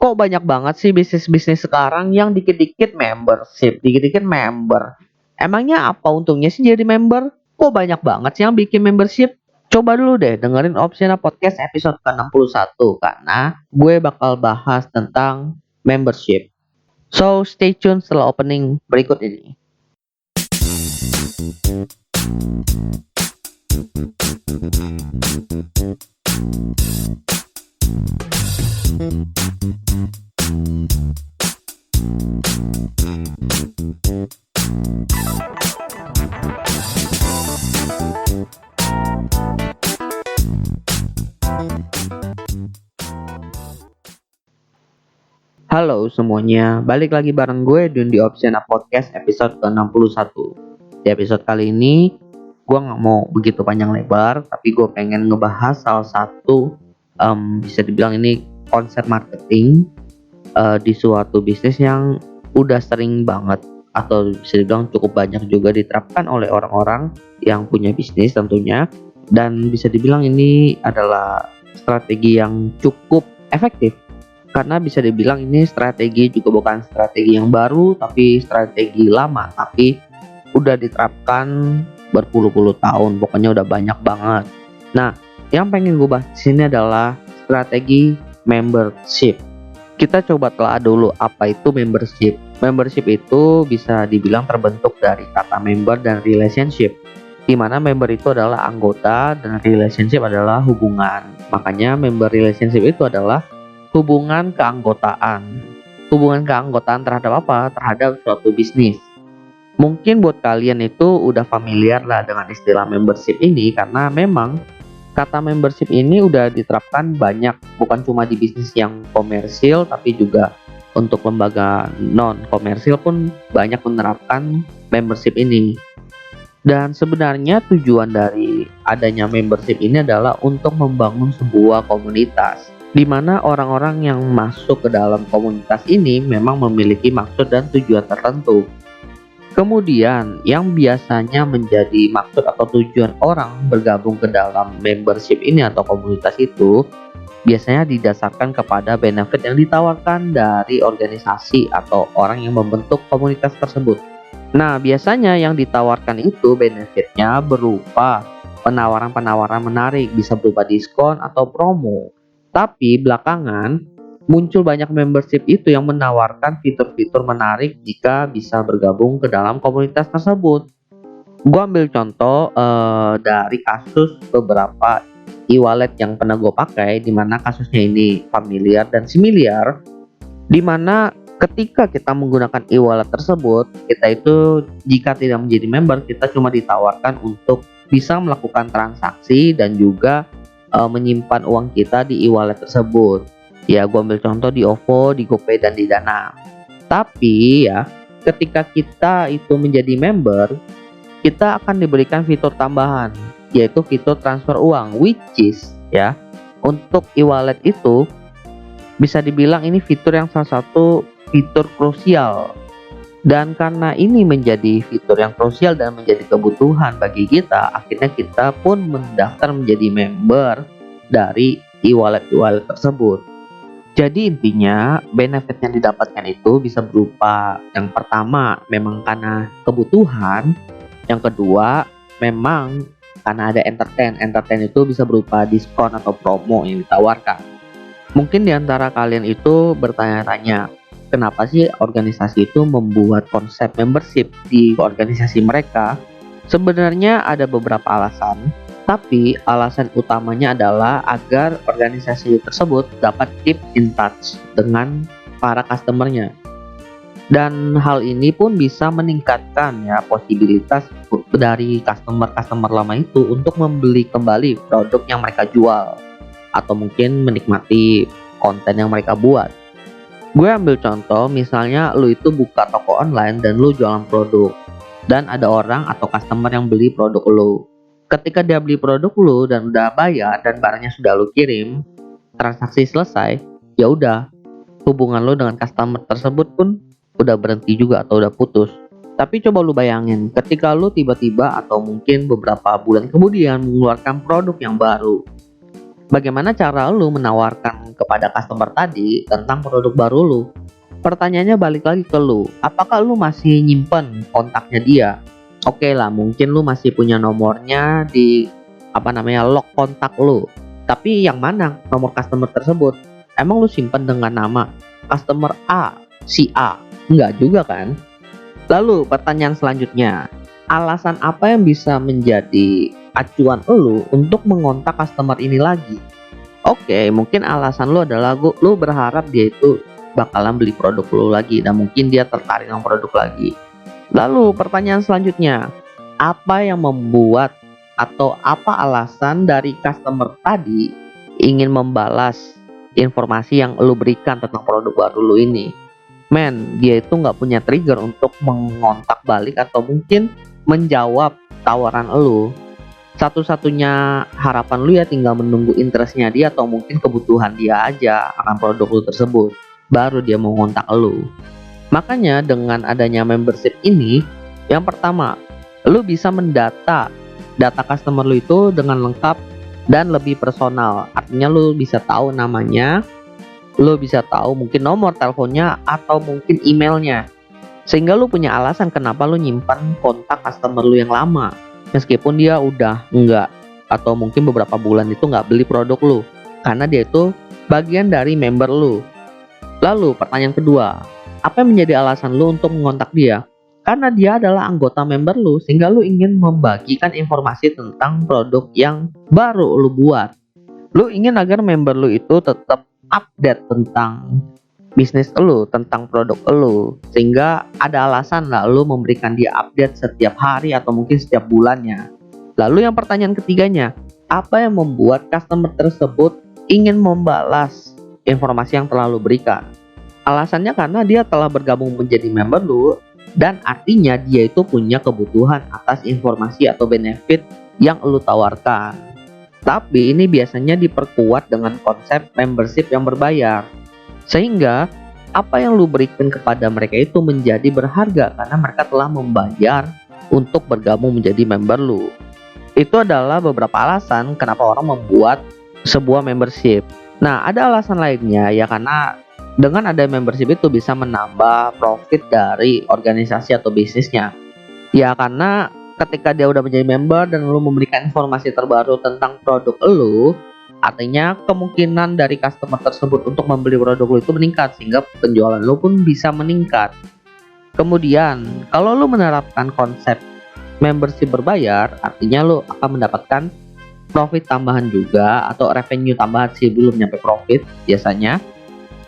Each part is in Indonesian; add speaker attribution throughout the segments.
Speaker 1: Kok banyak banget sih bisnis-bisnis sekarang yang dikit-dikit membership, dikit-dikit member. Emangnya apa untungnya sih jadi member? Kok banyak banget sih yang bikin membership? Coba dulu deh dengerin Opsiana Podcast episode ke-61 karena gue bakal bahas tentang membership. So, stay tune setelah opening berikut ini. Halo semuanya, balik lagi bareng gue Dun di Opsiana Podcast episode ke-61. Di episode kali ini, gue gak mau begitu panjang lebar, tapi gue pengen ngebahas salah satu, bisa dibilang ini konsep marketing di suatu bisnis yang udah sering banget, atau bisa dibilang cukup banyak juga diterapkan oleh orang-orang yang punya bisnis tentunya. Dan bisa dibilang ini adalah strategi yang cukup efektif karena bisa dibilang ini strategi juga bukan strategi yang baru tapi strategi lama, tapi udah diterapkan berpuluh-puluh tahun, pokoknya udah banyak banget. Nah, yang pengen gue bahas di sini adalah strategi membership. Kita coba telah dulu apa itu membership. Membership itu bisa dibilang terbentuk dari kata member dan relationship, di mana member itu adalah anggota dan relationship adalah hubungan. Makanya member relationship itu adalah hubungan keanggotaan. Hubungan keanggotaan terhadap apa? Terhadap suatu bisnis. Mungkin buat kalian itu udah familiar lah dengan istilah membership ini karena memang kata membership ini udah diterapkan banyak, bukan cuma di bisnis yang komersil tapi juga untuk lembaga non komersil pun banyak menerapkan membership ini. Dan sebenarnya tujuan dari adanya membership ini adalah untuk membangun sebuah komunitas, di mana orang-orang yang masuk ke dalam komunitas ini memang memiliki maksud dan tujuan tertentu. Kemudian, yang biasanya menjadi maksud atau tujuan orang bergabung ke dalam membership ini atau komunitas itu biasanya didasarkan kepada benefit yang ditawarkan dari organisasi atau orang yang membentuk komunitas tersebut. Nah, biasanya yang ditawarkan itu benefitnya berupa penawaran-penawaran menarik, bisa berupa diskon atau promo. Tapi belakangan muncul banyak membership itu yang menawarkan fitur-fitur menarik jika bisa bergabung ke dalam komunitas tersebut. Gua ambil contoh dari kasus beberapa e-wallet yang pernah gue pakai, di mana kasusnya ini familiar dan similar, di mana ketika kita menggunakan e-wallet tersebut, kita itu jika tidak menjadi member, kita cuma ditawarkan untuk bisa melakukan transaksi dan juga menyimpan uang kita di e-wallet tersebut. Ya, gue ambil contoh di OVO, di GoPay, dan di Dana. Tapi ya, ketika kita itu menjadi member, kita akan diberikan fitur tambahan, yaitu fitur transfer uang, which is ya, untuk e-wallet itu bisa dibilang ini fitur yang salah satu fitur krusial. Dan karena ini menjadi fitur yang krusial dan menjadi kebutuhan bagi kita, akhirnya kita pun mendaftar menjadi member dari e-wallet tersebut. Jadi intinya benefit yang didapatkan itu bisa berupa yang pertama memang karena kebutuhan, yang kedua memang karena ada entertain itu bisa berupa diskon atau promo yang ditawarkan. Mungkin di antara kalian itu bertanya-tanya, kenapa sih organisasi itu membuat konsep membership di organisasi mereka? Sebenarnya ada beberapa alasan, tapi alasan utamanya adalah agar organisasi tersebut dapat keep in touch dengan para customernya. Dan hal ini pun bisa meningkatkan ya posibilitas dari customer lama itu untuk membeli kembali produk yang mereka jual atau mungkin menikmati konten yang mereka buat. Gue ambil contoh, misalnya lu itu buka toko online dan lu jualan produk, dan ada orang atau customer yang beli produk lu. Ketika dia beli produk lu dan udah bayar dan barangnya sudah lu kirim, transaksi selesai, ya udah, hubungan lu dengan customer tersebut pun udah berhenti juga atau udah putus. Tapi coba lu bayangin, ketika lu tiba-tiba atau mungkin beberapa bulan kemudian mengeluarkan produk yang baru, Bagaimana cara lu menawarkan kepada customer tadi tentang produk baru lu? Pertanyaannya balik lagi ke lu. Apakah lu masih nyimpen kontaknya dia? Oke lah, mungkin lu masih punya nomornya di log kontak lu. Tapi yang mana nomor customer tersebut? Emang lu simpen dengan nama customer A, si A? Enggak juga kan? Lalu pertanyaan selanjutnya, alasan apa yang bisa menjadi acuan lu untuk mengontak customer ini lagi? Oke, mungkin alasan lu adalah lu berharap dia itu bakalan beli produk lu lagi dan mungkin dia tertarik dengan produk lagi. Lalu pertanyaan selanjutnya, apa yang membuat atau apa alasan dari customer tadi ingin membalas informasi yang lu berikan tentang produk baru lu ini? Men, dia itu nggak punya trigger untuk mengontak balik atau mungkin menjawab tawaran lu. Satu-satunya harapan lu ya tinggal menunggu interestnya dia atau mungkin kebutuhan dia aja akan produk lu tersebut, baru dia mau ngontak lu. Makanya dengan adanya membership ini, yang pertama, lu bisa mendata data customer lu itu dengan lengkap dan lebih personal. Artinya lu bisa tahu namanya, lu bisa tahu mungkin nomor teleponnya atau mungkin emailnya. Sehingga lu punya alasan kenapa lu nyimpan kontak customer lu yang lama. Meskipun dia udah enggak atau mungkin beberapa bulan itu nggak beli produk lu. Karena dia itu bagian dari member lu. Lalu pertanyaan kedua, apa yang menjadi alasan lu untuk mengontak dia? Karena dia adalah anggota member lu sehingga lu ingin membagikan informasi tentang produk yang baru lu buat. Lu ingin agar member lu itu tetap update tentang bisnis lu, tentang produk lu, sehingga ada alasan lah lu memberikan dia update setiap hari atau mungkin setiap bulannya. Lalu yang pertanyaan ketiganya, apa yang membuat customer tersebut ingin membalas informasi yang telah lu berikan? Alasannya karena dia telah bergabung menjadi member lu dan artinya dia itu punya kebutuhan atas informasi atau benefit yang lu tawarkan. Tapi ini biasanya diperkuat dengan konsep membership yang berbayar. Sehingga apa yang lu berikan kepada mereka itu menjadi berharga karena mereka telah membayar untuk bergabung menjadi member lu. Itu adalah beberapa alasan kenapa orang membuat sebuah membership. Nah, ada alasan lainnya ya karena dengan ada membership itu bisa menambah profit dari organisasi atau bisnisnya. Ya karena ketika dia udah menjadi member dan lu memberikan informasi terbaru tentang produk lu, artinya kemungkinan dari customer tersebut untuk membeli produk lu itu meningkat sehingga penjualan lu pun bisa meningkat. Kemudian, kalau lu menerapkan konsep membership berbayar, artinya lu akan mendapatkan profit tambahan juga atau revenue tambahan sih, belum nyampe profit biasanya.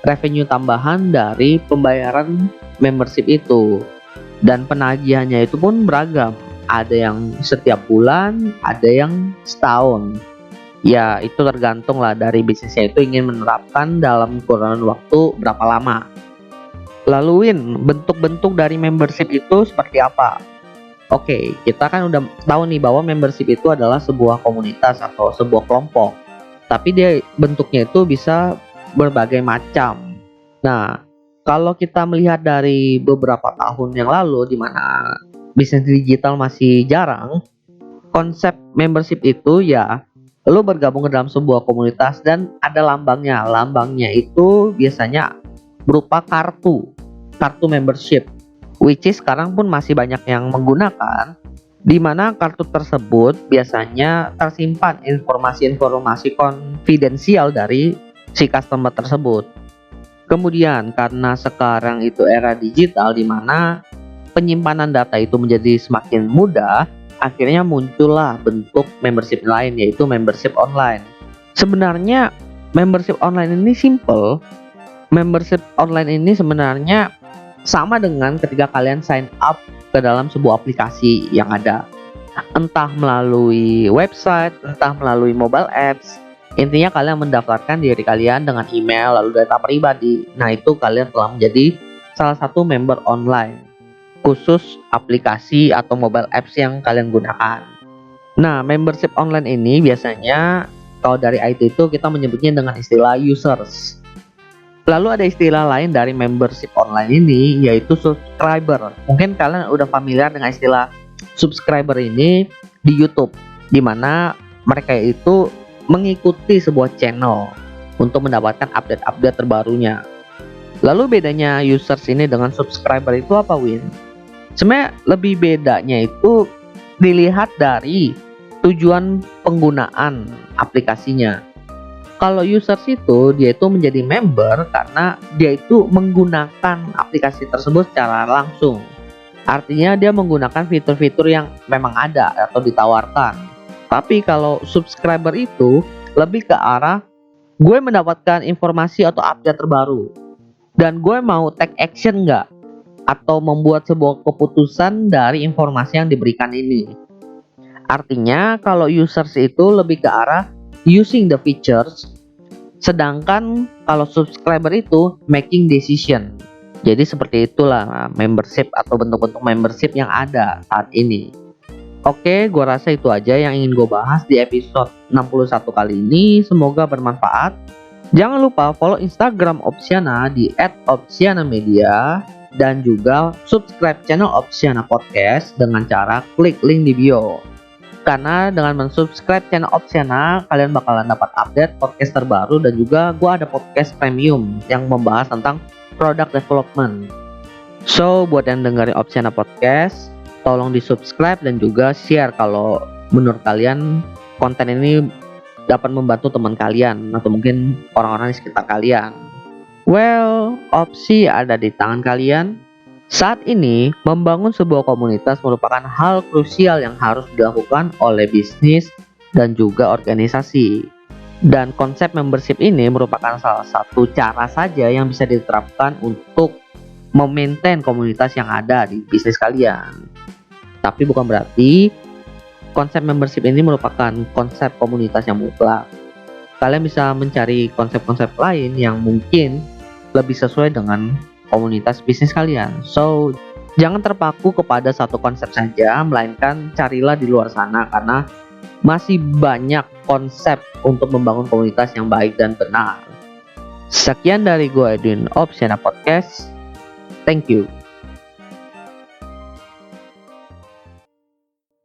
Speaker 1: Revenue tambahan dari pembayaran membership itu. Dan penagihannya itu pun beragam. Ada yang setiap bulan, ada yang setahun. Ya itu tergantung lah dari bisnisnya itu ingin menerapkan dalam kurun waktu berapa lama. Lalu bentuk-bentuk dari membership itu seperti apa? Oke, kita kan udah tahu nih bahwa membership itu adalah sebuah komunitas atau sebuah kelompok. Tapi dia bentuknya itu bisa berbagai macam. Nah, kalau kita melihat dari beberapa tahun yang lalu di mana bisnis digital masih jarang, konsep membership itu ya lu bergabung ke dalam sebuah komunitas dan ada lambangnya. Lambangnya itu biasanya berupa kartu membership, which is sekarang pun masih banyak yang menggunakan, di mana kartu tersebut biasanya tersimpan informasi-informasi konfidensial dari si customer tersebut. Kemudian karena sekarang itu era digital di mana penyimpanan data itu menjadi semakin mudah, akhirnya muncullah bentuk membership lain yaitu membership online. Sebenarnya membership online ini simple. Membership online ini sebenarnya sama dengan ketika kalian sign up ke dalam sebuah aplikasi yang ada. Entah melalui website, entah melalui mobile apps. Intinya kalian mendaftarkan diri kalian dengan email lalu data pribadi. Nah, itu kalian telah menjadi salah satu member online khusus aplikasi atau mobile apps yang kalian gunakan. Nah, membership online ini biasanya kalau dari IT itu kita menyebutnya dengan istilah users. Lalu ada istilah lain dari membership online ini yaitu subscriber. Mungkin kalian udah familiar dengan istilah subscriber ini di YouTube, di mana mereka itu mengikuti sebuah channel untuk mendapatkan update-update terbarunya. Lalu bedanya users ini dengan subscriber itu apa, Win? Sebenarnya lebih bedanya itu dilihat dari tujuan penggunaan aplikasinya. Kalau users itu dia itu menjadi member karena dia itu menggunakan aplikasi tersebut secara langsung. Artinya dia menggunakan fitur-fitur yang memang ada atau ditawarkan. Tapi kalau subscriber itu lebih ke arah gue mendapatkan informasi atau update terbaru dan gue mau take action nggak atau membuat sebuah keputusan dari informasi yang diberikan ini. Artinya kalau users itu lebih ke arah using the features, sedangkan kalau subscriber itu making decision. Jadi seperti itulah membership atau bentuk-bentuk membership yang ada saat ini. Oke, gua rasa itu aja yang ingin gue bahas di episode 61 kali ini. Semoga bermanfaat. Jangan lupa follow Instagram Opsiana di @opsianamedia dan juga subscribe channel Opsiana Podcast dengan cara klik link di bio. Karena dengan mensubscribe channel Opsiana, kalian bakalan dapat update podcast terbaru dan juga gue ada podcast premium yang membahas tentang product development. So, buat yang dengerin Opsiana Podcast, tolong di subscribe dan juga share kalau menurut kalian konten ini dapat membantu teman kalian atau mungkin orang-orang di sekitar kalian. Well, opsi ada di tangan kalian. Saat ini, membangun sebuah komunitas merupakan hal krusial yang harus dilakukan oleh bisnis dan juga organisasi. Dan konsep membership ini merupakan salah satu cara saja yang bisa diterapkan untuk memaintain komunitas yang ada di bisnis kalian. Tapi bukan berarti konsep membership ini merupakan konsep komunitas yang mutlak. Kalian bisa mencari konsep-konsep lain yang mungkin lebih sesuai dengan komunitas bisnis kalian. So, jangan terpaku kepada satu konsep saja, melainkan carilah di luar sana karena masih banyak konsep untuk membangun komunitas yang baik dan benar. Sekian dari gue Edwin Opsiana Podcast. Thank you.